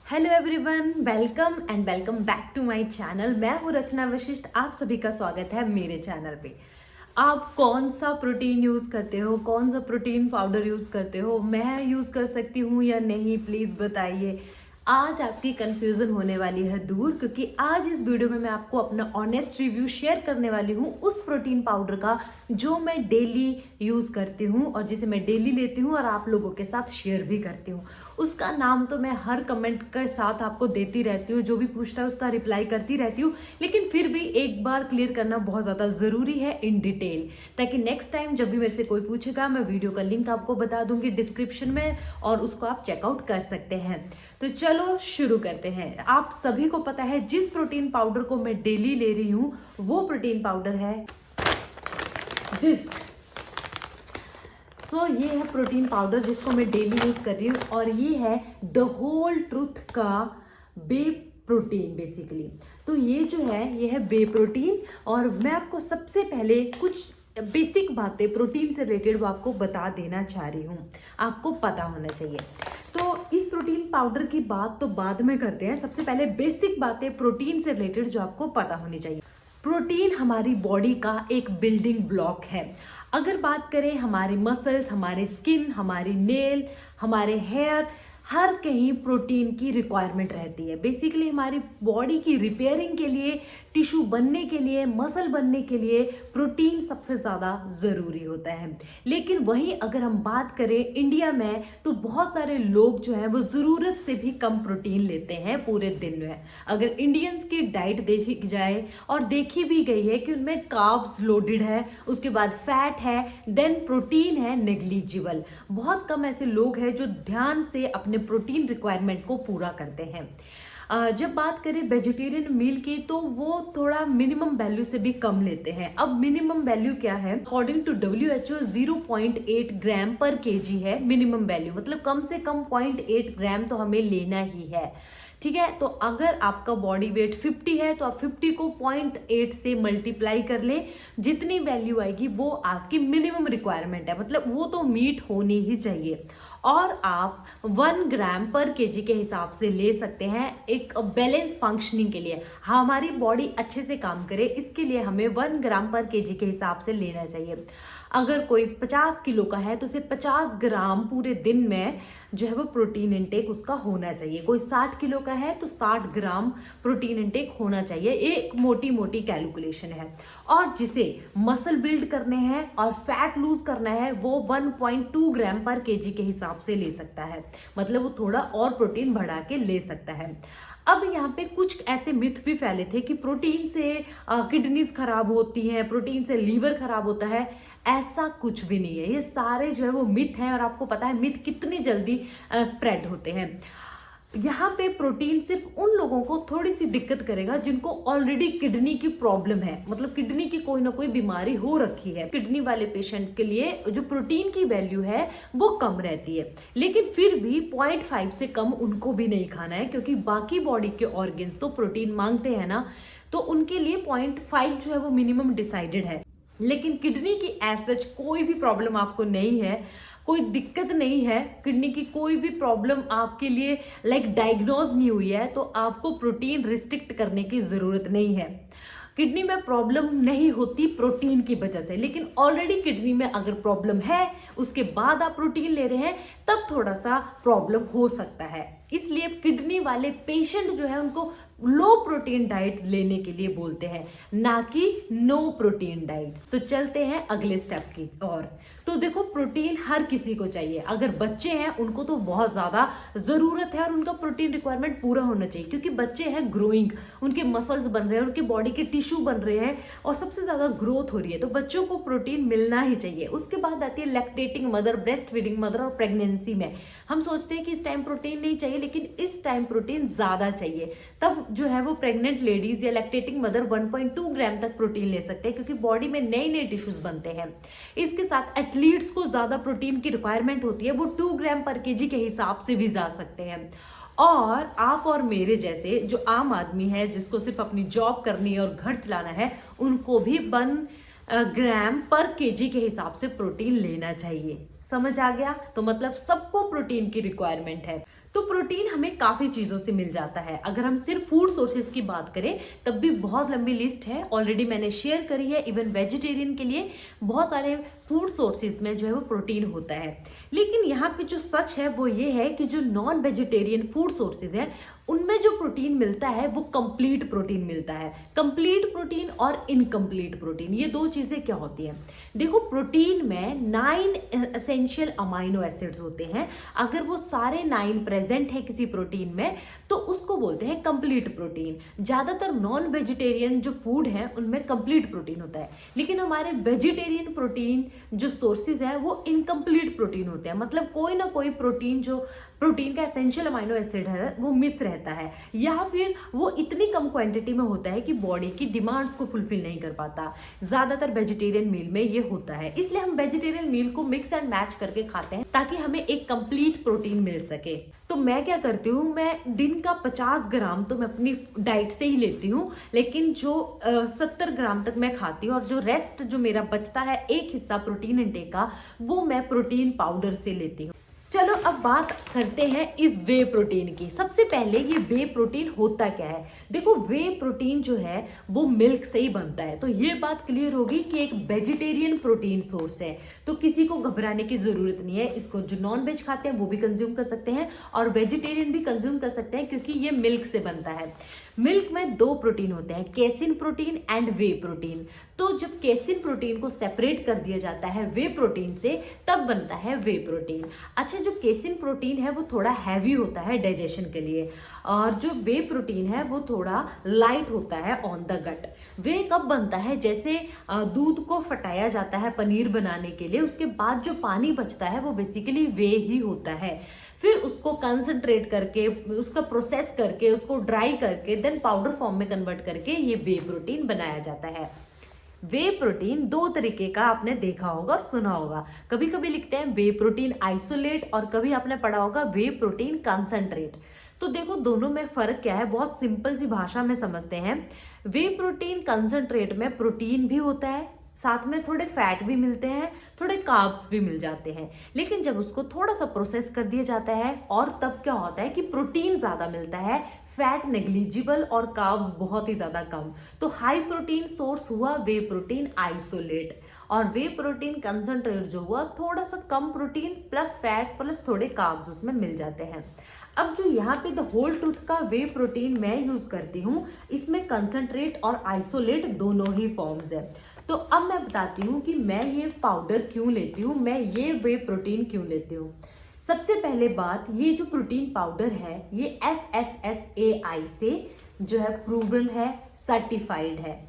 Hello everyone, welcome and welcome back to my channel. मैं हूँ रचना वशिष्ठ। आप सभी का स्वागत है मेरे चैनल पे। आप कौन सा प्रोटीन यूज़ करते हो, कौन सा प्रोटीन पाउडर यूज़ करते हो, मैं यूज़ कर सकती हूँ या नहीं, प्लीज़ बताइए। आज आपकी कंफ्यूजन होने वाली है दूर, क्योंकि आज इस वीडियो में मैं आपको अपना ऑनेस्ट रिव्यू शेयर करने वाली हूँ उस प्रोटीन पाउडर का जो मैं डेली यूज़ करती हूँ और जिसे मैं डेली लेती हूँ और आप लोगों के साथ शेयर भी करती हूँ। उसका नाम तो मैं हर कमेंट के साथ आपको देती रहती हूँ, जो भी पूछता है उसका रिप्लाई करती रहती हूँ, लेकिन फिर भी एक बार क्लियर करना बहुत ज़्यादा ज़रूरी है इन डिटेल, ताकि नेक्स्ट टाइम जब भी मेरे से कोई पूछेगा मैं वीडियो का लिंक आपको बता दूंगी डिस्क्रिप्शन में और उसको आप चेकआउट कर सकते हैं। तो चलो शुरू करते हैं। आप सभी को पता है जिस प्रोटीन पाउडर को मैं डेली ले रही हूँ वो प्रोटीन पाउडर है दिस। ये है प्रोटीन पाउडर जिसको मैं डेली यूज कर रही हूँ और ये है द होल ट्रुथ का बे प्रोटीन बेसिकली। तो ये जो है ये है बे प्रोटीन और मैं आपको सबसे पहले कुछ बेसिक बातें प्रोटीन से रिलेटेड वो आपको बता देना चाह रही हूँ, आपको पता होना चाहिए। तो इस प्रोटीन पाउडर की बात तो बाद में करते हैं, सबसे पहले बेसिक बातें प्रोटीन से रिलेटेड जो आपको पता होनी चाहिए। प्रोटीन हमारी बॉडी का एक बिल्डिंग ब्लॉक है। अगर बात करें हमारे मसल्स, हमारे स्किन, हमारी नेल, हमारे हेयर, हर कहीं प्रोटीन की रिक्वायरमेंट रहती है। बेसिकली हमारी बॉडी की रिपेयरिंग के लिए, टिश्यू बनने के लिए, मसल बनने के लिए प्रोटीन सबसे ज़्यादा ज़रूरी होता है। लेकिन वहीं अगर हम बात करें इंडिया में तो बहुत सारे लोग जो हैं वो ज़रूरत से भी कम प्रोटीन लेते हैं पूरे दिन में। अगर इंडियंस की डाइट देखी जाए और देखी भी गई है कि उनमें कार्ब्स लोडेड है, उसके बाद फैट है, देन प्रोटीन है नेग्लिजिबल। बहुत कम ऐसे लोग हैं जो ध्यान से अपने प्रोटीन रिक्वायरमेंट को पूरा करते हैं। जब बात करें वेजिटेरियन मील की तो वो थोड़ा मिनिमम वैल्यू से भी कम लेते हैं। अब मिनिमम वैल्यू क्या है? अकॉर्डिंग टू WHO 0.8 ग्राम पर केजी है मिनिमम वैल्यू, मतलब कम से कम 0.8 ग्राम तो हमें लेना ही है। ठीक है, तो अगर आपका बॉडी वेट 50 है तो आप 50 को 0.8 से मल्टीप्लाई कर ले, जितनी वैल्यू आएगी वो आपकी मिनिमम रिक्वायरमेंट है, मतलब वो तो मीट होनी ही चाहिए। और आप 1 ग्राम पर केजी के हिसाब से ले सकते हैं एक बैलेंस फंक्शनिंग के लिए। हमारी बॉडी अच्छे से काम करे इसके लिए हमें 1 ग्राम पर केजी के हिसाब से लेना चाहिए। अगर कोई 50 किलो का है तो उसे 50 ग्राम पूरे दिन में जो है वो प्रोटीन इंटेक उसका होना चाहिए। कोई 60 किलो का है तो 60 ग्राम प्रोटीन इंटेक होना चाहिए। एक मोटी मोटी कैलकुलेशन है। और जिसे मसल बिल्ड करने हैं और फैट लूज करना है वो 1.2 ग्राम पर केजी के हिसाब से ले सकता है, मतलब वो थोड़ा और प्रोटीन बढ़ा के ले सकता है। अब यहाँ पे कुछ ऐसे मिथ भी फैले थे कि प्रोटीन से किडनीज खराब होती हैं, प्रोटीन से लीवर खराब होता है। ऐसा कुछ भी नहीं है, ये सारे जो है वो मिथ हैं और आपको पता है मिथ कितनी जल्दी स्प्रेड होते हैं। यहाँ पे प्रोटीन सिर्फ उन लोगों को थोड़ी सी दिक्कत करेगा जिनको ऑलरेडी किडनी की प्रॉब्लम है, मतलब किडनी की कोई ना कोई बीमारी हो रखी है। किडनी वाले पेशेंट के लिए जो प्रोटीन की वैल्यू है वो कम रहती है, लेकिन फिर भी 0.5 से कम उनको भी नहीं खाना है, क्योंकि बाकी बॉडी के ऑर्गन्स तो प्रोटीन मांगते हैं ना, तो उनके लिए 0.5 जो है वो मिनिमम डिसाइडेड है। लेकिन किडनी की एज सच कोई भी प्रॉब्लम आपको नहीं है, कोई दिक्कत नहीं है, किडनी की कोई भी प्रॉब्लम आपके लिए डायग्नोज नहीं हुई है, तो आपको प्रोटीन रिस्ट्रिक्ट करने की ज़रूरत नहीं है। किडनी में प्रॉब्लम नहीं होती प्रोटीन की वजह से, लेकिन ऑलरेडी किडनी में अगर प्रॉब्लम है उसके बाद आप प्रोटीन ले रहे हैं तब थोड़ा सा प्रॉब्लम हो सकता है। इसलिए किडनी वाले पेशेंट जो है उनको लो प्रोटीन डाइट लेने के लिए बोलते हैं, ना कि नो प्रोटीन डाइट। तो चलते हैं अगले स्टेप की और। तो देखो प्रोटीन हर किसी को चाहिए। अगर बच्चे हैं उनको तो बहुत ज़्यादा ज़रूरत है और उनका प्रोटीन रिक्वायरमेंट पूरा होना चाहिए, क्योंकि बच्चे हैं ग्रोइंग, उनके मसल्स बन रहे हैं, उनके बॉडी के टिश्यू बन रहे हैं और सबसे ज़्यादा ग्रोथ हो रही है, तो बच्चों को प्रोटीन मिलना ही चाहिए। उसके बाद आती है lactating mother, breast feeding mother और प्रेगनेंसी में। हम सोचते हैं कि इस टाइम प्रोटीन नहीं चाहिए, लेकिन इस टाइम प्रोटीन ज़्यादा चाहिए। तब जो है वो प्रेग्नेंट लेडीज या लैक्टेटिंग मदर 1.2 ग्राम तक प्रोटीन ले सकते हैं, क्योंकि बॉडी में नए नए टिश्यूज बनते हैं। इसके साथ एथलीट्स को ज़्यादा प्रोटीन की रिक्वायरमेंट होती है, वो 2 ग्राम पर केजी के हिसाब से भी जा सकते हैं। और आप और मेरे जैसे जो आम आदमी है जिसको सिर्फ अपनी जॉब करनी है और घर चलाना है, उनको भी 1 ग्राम पर केजी के हिसाब से प्रोटीन लेना चाहिए। समझ आ गया? तो मतलब सबको प्रोटीन की रिक्वायरमेंट है। तो प्रोटीन हमें काफ़ी चीज़ों से मिल जाता है। अगर हम सिर्फ फूड सोर्सेज की बात करें तब भी बहुत लंबी लिस्ट है, ऑलरेडी मैंने शेयर करी है। इवन वेजिटेरियन के लिए बहुत सारे फूड सोर्सेज में जो है वो प्रोटीन होता है। लेकिन यहाँ पे जो सच है वो ये है कि जो नॉन वेजिटेरियन फूड सोर्सेज है उनमें जो प्रोटीन मिलता है वो कंप्लीट प्रोटीन मिलता है। कंप्लीट प्रोटीन और इनकम्प्लीट प्रोटीन, ये दो चीज़ें क्या होती हैं? देखो, प्रोटीन में 9 एसेंशियल अमाइनो एसिड्स होते हैं। अगर वो सारे 9 प्रेजेंट है किसी प्रोटीन में तो उसको बोलते हैं कंप्लीट प्रोटीन। ज़्यादातर नॉन वेजिटेरियन जो फूड है उनमें कंप्लीट प्रोटीन होता है, लेकिन हमारे वेजिटेरियन प्रोटीन जो सोर्सेज है वो इनकम्प्लीट प्रोटीन होते हैं। मतलब कोई ना कोई प्रोटीन, जो प्रोटीन का एसेंशियल अमाइनो एसिड है, वो मिस रहता है, या फिर वो इतनी कम क्वांटिटी में होता है कि बॉडी की डिमांड्स को फुलफिल नहीं कर पाता। ज़्यादातर वेजिटेरियन मील में ये होता है, इसलिए हम वेजिटेरियन मील को मिक्स एंड मैच करके खाते हैं ताकि हमें एक कंप्लीट प्रोटीन मिल सके। तो मैं क्या करती हूँ, मैं दिन का 50 ग्राम तो मैं अपनी डाइट से ही लेती हूँ, लेकिन जो 70 ग्राम तक मैं खाती हूँ और जो रेस्ट जो मेरा बचता है एक हिस्सा प्रोटीन इंटेक का, वो मैं प्रोटीन पाउडर से लेती हूँ। चलो अब बात करते हैं इस वे प्रोटीन की। सबसे पहले ये वे प्रोटीन होता क्या है? देखो, वे प्रोटीन जो है वो मिल्क से ही बनता है, तो ये बात क्लियर होगी कि एक वेजिटेरियन प्रोटीन सोर्स है। तो किसी को घबराने की जरूरत नहीं है, इसको जो नॉन वेज खाते हैं वो भी कंज्यूम कर सकते हैं और वेजिटेरियन भी कंज्यूम कर सकते हैं, क्योंकि ये मिल्क से बनता है। मिल्क में 2 प्रोटीन होते हैं, casein protein and way protein. तो जब केसिन प्रोटीन को सेपरेट कर दिया जाता है वे प्रोटीन से, तब बनता है वे प्रोटीन। अच्छा, जो केसिन प्रोटीन है वो थोड़ा हैवी होता है डाइजेशन के लिए, और जो वे प्रोटीन है वो थोड़ा लाइट होता है ऑन द गट। वे कब बनता है? जैसे दूध को फटाया जाता है पनीर बनाने के लिए, उसके बाद जो पानी बचता है वो बेसिकली वे ही होता है। फिर उसको कंसंट्रेट करके, उसका प्रोसेस करके, उसको ड्राई करके देन पाउडर फॉर्म में कन्वर्ट करके ये वे प्रोटीन बनाया जाता है। वे प्रोटीन 2 तरीके का आपने देखा होगा और सुना होगा। कभी कभी लिखते हैं वे प्रोटीन आइसोलेट और कभी आपने पढ़ा होगा वे प्रोटीन कंसंट्रेट। तो देखो, दोनों में फर्क क्या है, बहुत सिंपल सी भाषा में समझते हैं। वे प्रोटीन कंसंट्रेट में प्रोटीन भी होता है, साथ में थोड़े फैट भी मिलते हैं, थोड़े कार्ब्स भी मिल जाते हैं। लेकिन जब उसको थोड़ा सा प्रोसेस कर दिया जाता है और तब क्या होता है कि प्रोटीन ज़्यादा मिलता है, फैट नेग्लिजिबल और कार्ब्स बहुत ही ज़्यादा कम। तो हाई प्रोटीन सोर्स हुआ वे प्रोटीन आइसोलेट, और वे प्रोटीन कंसंट्रेट जो हुआ थोड़ा सा कम प्रोटीन प्लस फैट प्लस थोड़े कार्ब्स उसमें मिल जाते हैं। अब जो यहाँ पे द होल ट्रूथ का वे प्रोटीन मैं यूज़ करती हूँ, इसमें कंसंट्रेट और आइसोलेट दोनों ही फॉर्म्स है। तो अब मैं बताती हूँ कि मैं ये पाउडर क्यों लेती हूँ, मैं ये वे प्रोटीन क्यों लेती हूँ। सबसे पहले बात, ये जो प्रोटीन पाउडर है ये FSSAI से जो है प्रूवन है, सर्टिफाइड है।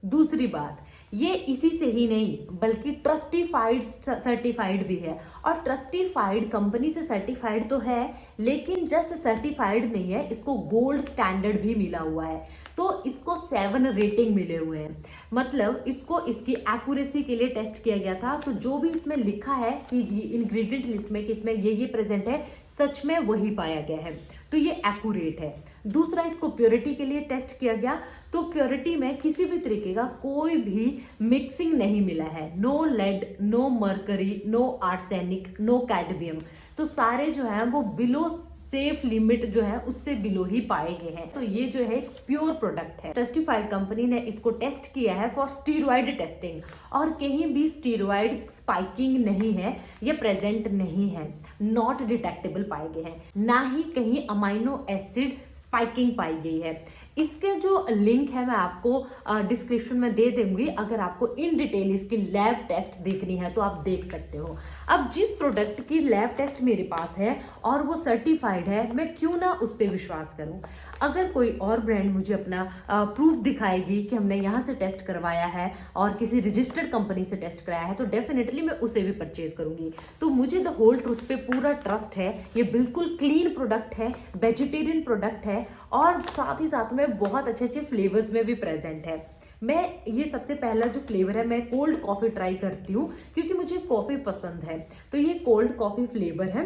दूसरी बात, ये इसी से ही नहीं बल्कि ट्रस्टिफाइड सर्टिफाइड भी है, और ट्रस्टिफाइड कंपनी से सर्टिफाइड तो है, लेकिन जस्ट सर्टिफाइड नहीं है, इसको गोल्ड स्टैंडर्ड भी मिला हुआ है। तो इसको 7 रेटिंग मिले हुए हैं, मतलब इसको इसकी एक्यूरेसी के लिए टेस्ट किया गया था। तो जो भी इसमें लिखा है कि इंग्रेडिएंट लिस्ट में कि इसमें ये प्रेजेंट है, सच में वही पाया गया है, तो ये एक्यूरेट है। दूसरा, इसको प्योरिटी के लिए टेस्ट किया गया, तो प्योरिटी में किसी भी तरीके का कोई भी मिक्सिंग नहीं मिला है, no lead, no mercury, no arsenic, no cadmium. तो सारे जो है वो बिलो सेफ लिमिट जो है उससे बिलो ही पाए गए हैं। तो ये जो है एक प्योर प्रोडक्ट है। ट्रस्टिफाइड कंपनी ने इसको टेस्ट किया है फॉर स्टीरॉयड टेस्टिंग, और कहीं भी स्टीरॉयड स्पाइकिंग नहीं है, ये प्रेजेंट नहीं है, नॉट डिटेक्टेबल पाए गए हैं, ना ही कहीं अमाइनो एसिड स्पाइकिंग पाई गई है। इसके जो लिंक है मैं आपको डिस्क्रिप्शन में दे दूंगी, अगर आपको इन डिटेल इसकी लैब टेस्ट देखनी है तो आप देख सकते हो। अब जिस प्रोडक्ट की लैब टेस्ट मेरे पास है और वो सर्टिफाइड है, मैं क्यों ना उस पर विश्वास करूं। अगर कोई और ब्रांड मुझे अपना प्रूफ दिखाएगी कि हमने यहाँ से टेस्ट करवाया है और किसी रजिस्टर्ड कंपनी से टेस्ट कराया है, तो डेफिनेटली मैं उसे भी परचेज करूंगी। तो मुझे द होल ट्रूथ पे पूरा ट्रस्ट है, ये बिल्कुल क्लीन प्रोडक्ट है, वेजिटेरियन प्रोडक्ट है, और साथ ही साथ में बहुत अच्छे अच्छे फ्लेवर्स में भी प्रेजेंट है। मैं ये सबसे पहला जो फ्लेवर है, मैं कोल्ड कॉफ़ी ट्राई करती हूँ क्योंकि मुझे कॉफ़ी पसंद है। तो ये कोल्ड कॉफ़ी फ्लेवर है,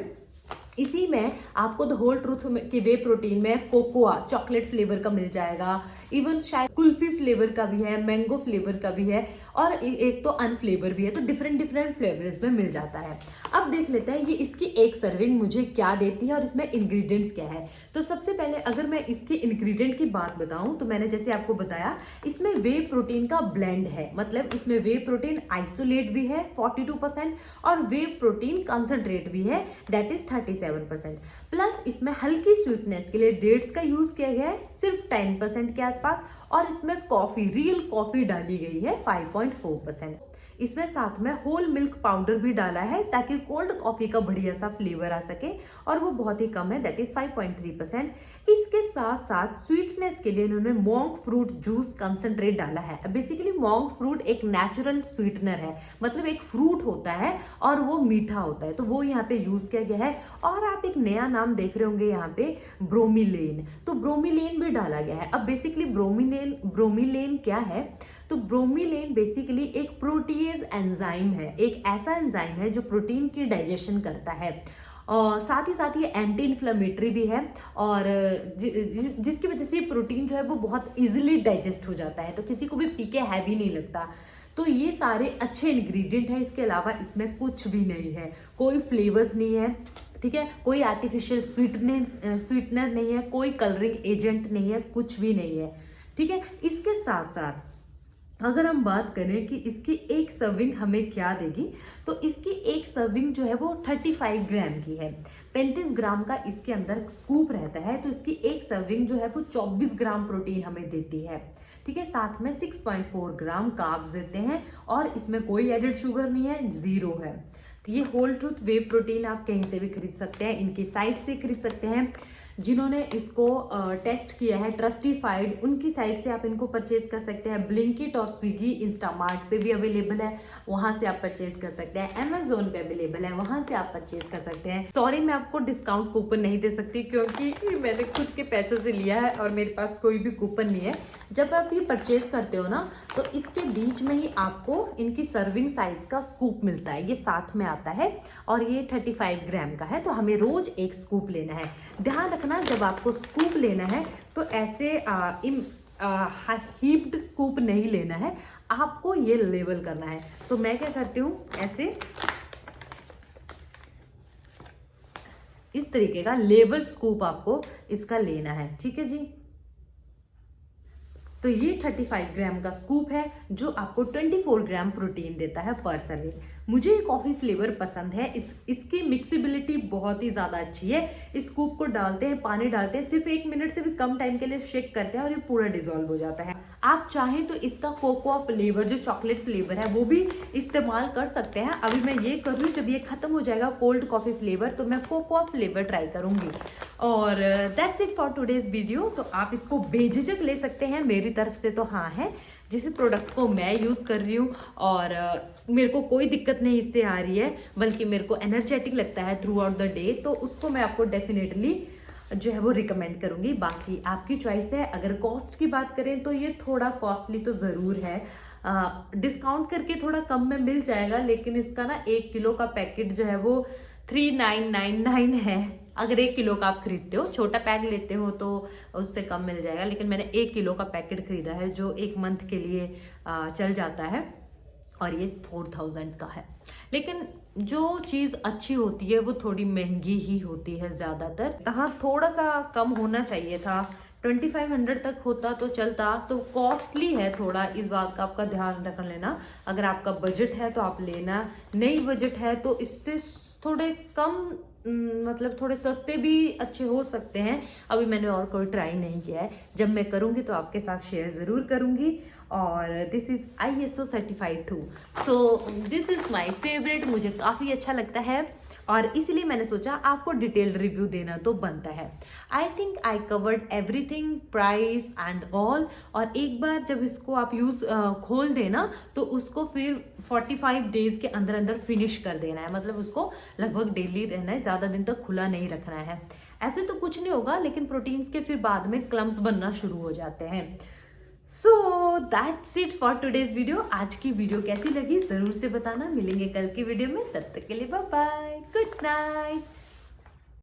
इसी में आपको द होल ट्रूथ के वे प्रोटीन में कोकोआ चॉकलेट फ्लेवर का मिल जाएगा, इवन शायद कुल्फी फ्लेवर का भी है, मैंगो फ्लेवर का भी है, और एक तो अनफ्लेवर भी है। तो डिफरेंट डिफरेंट फ्लेवर्स में मिल जाता है। अब देख लेते हैं ये इसकी एक सर्विंग मुझे क्या देती है और इसमें इंग्रेडिएंट्स क्या है। तो सबसे पहले अगर मैं इसके इंग्रेडिएंट की बात बताऊं तो मैंने जैसे आपको बताया इसमें वे प्रोटीन का ब्लेंड है, मतलब इसमें वे प्रोटीन आइसोलेट भी है 42% और वे प्रोटीन कंसंट्रेट भी है दैट इज 37%। प्लस इसमें हल्की स्वीटनेस के लिए डेट्स का यूज किया गया है सिर्फ 10% के आसपास, और इसमें कॉफी रियल कॉफी डाली गई है 5.4%। इसमें साथ में होल मिल्क पाउडर भी डाला है ताकि कोल्ड कॉफी का बढ़िया सा फ्लेवर आ सके, और वो बहुत ही कम है दैट इज 5.3%। इसके साथ साथ स्वीटनेस के लिए इन्होंने मोंग फ्रूट जूस कंसंट्रेट डाला है। बेसिकली मोंग फ्रूट एक नेचुरल स्वीटनर है, मतलब एक फ्रूट होता है और वो मीठा होता है, तो वो यहाँ पे यूज किया गया है। और आप एक नया नाम देख रहे होंगे यहाँ पे ब्रोमिलेन, तो ब्रोमिलेन भी डाला गया है। अब बेसिकली ब्रोमिलेन क्या है, तो ब्रोमिलेन बेसिकली एक प्रोटीएज एंजाइम है, एक ऐसा एंजाइम है जो प्रोटीन की डाइजेशन करता है, और साथ ही साथ ये एंटी इन्फ्लेमेटरी भी है, और जिसकी वजह से प्रोटीन जो है वो बहुत इजीली डाइजेस्ट हो जाता है, तो किसी को भी पी के हैवी नहीं लगता। तो ये सारे अच्छे इंग्रेडिएंट हैं। इसके अलावा इसमें कुछ भी नहीं है, कोई फ्लेवर्स नहीं है, ठीक है, कोई आर्टिफिशियल स्वीटनर नहीं है, कोई कलरिंग एजेंट नहीं है, कुछ भी नहीं है, ठीक है। इसके साथ साथ अगर हम बात करें कि इसकी एक सर्विंग हमें क्या देगी, तो इसकी एक सर्विंग जो है वो 35 ग्राम की है। 35 ग्राम का इसके अंदर स्कूप रहता है, तो इसकी एक सर्विंग जो है वो 24 ग्राम प्रोटीन हमें देती है, ठीक है। साथ में 6.4 ग्राम कार्ब्स देते हैं, और इसमें कोई एडेड शुगर नहीं है, जीरो है। तो ये होल ट्रूथ वे प्रोटीन आप कहीं से भी खरीद सकते हैं, इनकी साइट से खरीद सकते हैं। जिन्होंने इसको टेस्ट किया है ट्रस्टिफाइड, उनकी साइट से आप इनको परचेज कर सकते हैं। ब्लिंकिट और स्विगी इंस्टामार्ट पे भी अवेलेबल है, वहां से आप परचेज कर सकते हैं। अमेजोन पे अवेलेबल है, वहां से आप परचेज कर सकते हैं। सॉरी मैं आपको डिस्काउंट कूपन नहीं दे सकती क्योंकि मैंने खुद के पैसों से लिया है और मेरे पास कोई भी कूपन नहीं है। जब आप ये परचेज करते हो ना, तो इसके बीच में ही आपको इनकी सर्विंग साइज का स्कूप मिलता है, ये साथ में आता है, और ये 35 ग्राम का है, तो हमें रोज एक स्कूप लेना है। ध्यान रखना जब आपको स्कूप लेना है तो ऐसे हीप्ड स्कूप नहीं लेना है, आपको ये लेवल करना है। तो मैं क्या करती हूँ, ऐसे इस तरीके का लेवल स्कूप आपको इसका लेना है, ठीक है जी। तो ये 35 ग्राम का स्कूप है जो आपको 24 ग्राम प्रोटीन देता है पर सर्विंग। मुझे ये कॉफ़ी फ्लेवर पसंद है, इसकी मिक्सिबिलिटी बहुत ही ज़्यादा अच्छी है। इस स्कूप को डालते हैं, पानी डालते हैं, सिर्फ 1 मिनट से भी कम टाइम के लिए शेक करते हैं और ये पूरा डिजोल्व हो जाता है। आप चाहें तो इसका कोकोआ फ्लेवर जो चॉकलेट फ्लेवर है वो भी इस्तेमाल कर सकते हैं। अभी मैं ये कर रही हूँ, जब ये खत्म हो जाएगा कोल्ड कॉफ़ी फ्लेवर तो मैं कोकोआ फ्लेवर ट्राई करूँगी। और that's it for today's video. तो आप इसको बेझिझक ले सकते हैं, मेरी तरफ से तो हाँ है। जिस प्रोडक्ट को मैं यूज़ कर रही हूँ और मेरे को कोई दिक्कत नहीं इससे आ रही है, बल्कि मेरे को एनर्जेटिक लगता है थ्रू आउट द डे, तो उसको मैं आपको डेफिनेटली जो है वो रिकमेंड करूँगी। बाकी आपकी चॉइस है। अगर कॉस्ट की बात करें तो ये थोड़ा कॉस्टली तो ज़रूर है, डिस्काउंट करके थोड़ा कम में मिल जाएगा, लेकिन इसका ना 1 किलो का पैकेट जो है वो 3999 है। अगर 1 किलो का आप खरीदते हो, छोटा पैक लेते हो तो उससे कम मिल जाएगा, लेकिन मैंने 1 किलो का पैकेट खरीदा है जो 1 मंथ के लिए चल जाता है, और ये 4000 का है। लेकिन जो चीज़ अच्छी होती है वो थोड़ी महंगी ही होती है ज़्यादातर। हाँ, थोड़ा सा कम होना चाहिए था, 2500 तक होता तो चलता, तो कॉस्टली है थोड़ा, इस बात का आपका ध्यान रख लेना। अगर आपका बजट है तो आप लेना, नहीं बजट है तो इससे थोड़े कम मतलब थोड़े सस्ते भी अच्छे हो सकते हैं। अभी मैंने और कोई ट्राई नहीं किया है, जब मैं करूँगी तो आपके साथ शेयर ज़रूर करूँगी। और this is ISO certified too, so this is my favourite, मुझे काफ़ी अच्छा लगता है और इसलिए मैंने सोचा आपको डिटेल्ड रिव्यू देना तो बनता है। I think I covered everything, price and all. और एक बार जब इसको आप खोल देना तो उसको फिर 45 डेज के अंदर अंदर फिनिश कर देना है, मतलब उसको लगभग डेली रहना है, ज़्यादा दिन तक खुला नहीं रखना है। ऐसे तो कुछ नहीं होगा, लेकिन प्रोटीन्स के फिर बाद में क्लम्स बनना शुरू हो जाते हैं। So that's it for today's video. आज की वीडियो कैसी लगी ज़रूर से बताना। मिलेंगे कल की वीडियो में, तब तक के लिए बाय बाय, गुड नाइट।